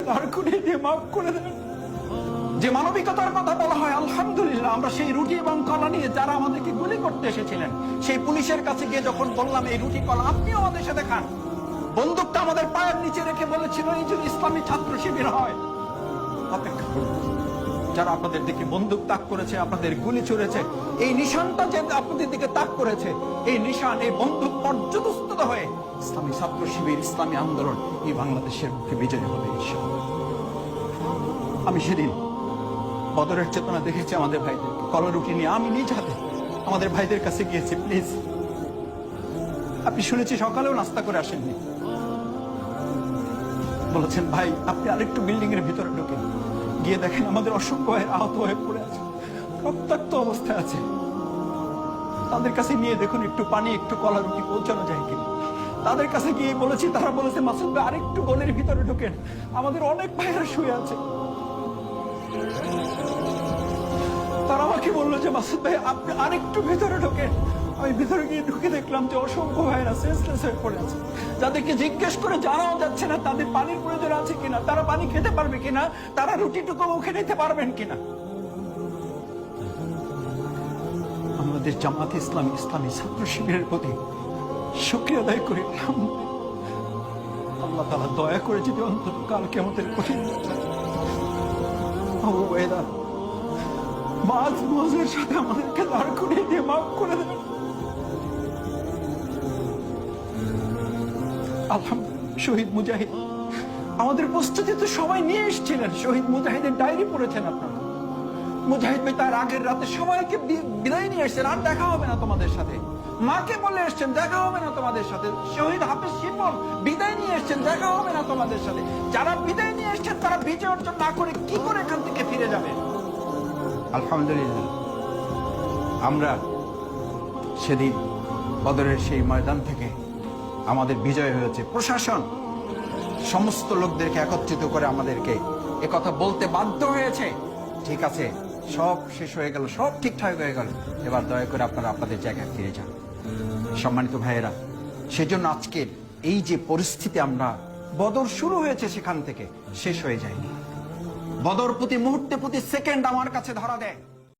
দাঁড় করিয়ে দিয়ে মাফ করে দেন। যে মানবিকতার কথা বলা হয়, আলহামদুলিল্লাহ, আমরা সেই রুটি এবং কলা নিয়ে যারা আমাদেরকে গুলি করতে এসেছিলেন, সেই পুলিশের কাছে গিয়ে যখন বললাম এই রুটি কলা আপনিও আমাদের সাথে খান, বন্দুকটা আমাদের পায়ের নিচে রেখে বলেছিল এই যদি ইসলামী ছাত্র শিবির হয় অপেক্ষা করুন। যারা আপনাদের দিকে বন্দুক তাক করেছে, আপনাদের গুলি ছুড়েছে, এই নিশানটা যে আপনাদের দিকে তাক করেছে, এই নিশান, এই বন্দুক পর্যদস্ত হয়ে ইসলামী ছাত্র শিবির, ইসলামী আন্দোলন এই বাংলাদেশের মুখে বিজয়ী হবে ইনশাআল্লাহ। আমি সেদিন বদরের চেতনা দেখেছি আমাদের ভাইদের কলা রুটি নিয়ে, আমি নিজ হাতে আমাদের ভাইদের কাছে গিয়েছি, প্লিজ আপনি শুনেছি সকালেও নাস্তা করে আসেননি, বলেছেন ভাই আপনি আরেকটু বিল্ডিং এর ভিতরে ঢুকেন, গিয়ে দেখেন আমাদের অসংখ্য ভাই আহত হয়ে পড়ে আছে, রক্তাক্ত অবস্থায় আছে, তাদের কাছে নিয়ে দেখুন একটু পানি একটু কলা রুটি পৌঁছানো যায় কিনা। তাদের কাছে গিয়ে বলেছি, তারা বলেছে মাসুদ ভাই আরেকটু গলির ভিতরে ঢুকেন, আমাদের অনেক ভাইরা শুয়ে আছে। তারা আমাকে বললো যে মাসুদ ভাই আপনি আরেকটু ভিতরে ঢোকেন। আমি ভিতরে গিয়ে ঢুকে দেখলাম যে অসংখ্য ভাইরা সেন্সলেস হয়ে পড়ে আছে, যাদেরকে জিজ্ঞেস করে জানাও যাচ্ছে না তাদের পানির প্রয়োজন আছে কিনা, তারা পানি খেতে পারবে কিনা, তারা রুটিটুকু মুখে নিতে পারবেন কিনা। আমাদের জামাত ইসলামী, ইসলামী ছাত্র শিবিরের প্রতি শুকরিয়া আদায় করি, আল্লাহ তাআলা দয়া করে যদি অন্তত কালকে আমাদের কঠিন মাঝের সাথে আমাদেরকে দাঁড় করিয়ে দিয়ে মাফ করে দেবেন। আলহামদুলিল্লাহ, শহীদ মুজাহিদ আমাদের প্রস্তুতি তো সবাই নিয়ে এসেছিলেন, শহীদ মুজাহিদের ডায়েরি পড়েছেন আপনারা। মুজাহিদ ভাই তার আগের রাতে সবাইকে বিদায় নিয়ে এসছেন, আর দেখা হবে না তোমাদের সাথে, মাকে বলে এসছেন দেখা হবে না তোমাদের সাথে। শহীদ হাফেজ শিপন বিদায় নিয়ে এসছেন, দেখা হবে না তোমাদের সাথে। যারা বিদায় নিয়ে এসছেন তারা বিজয় অর্জন না করে কি করে এখান থেকে ফিরে যাবে? আলহামদুলিল্লাহ, আমরা সেদিন বদরের সেই ময়দান থেকে আমাদের বিজয় হয়েছে। প্রশাসন সমস্ত লোকদেরকে একত্রিত করে আমাদেরকে একথা বলতে বাধ্য হয়েছে, ঠিক আছে সব শেষ হয়ে গেল, সব ঠিকঠাক হয়ে গেল, এবার দয়া করে আপনারা আপনাদের জায়গায় ফিরে যান। সম্মানিত ভাইয়েরা, সেজন্য আজকের এই যে পরিস্থিতি, আমরা বদর শুরু হয়েছে সেখান থেকে শেষ হয়ে যায়নি। বদর প্রতি মুহূর্তে প্রতি সেকেন্ড আমার কাছে ধরা দেয়।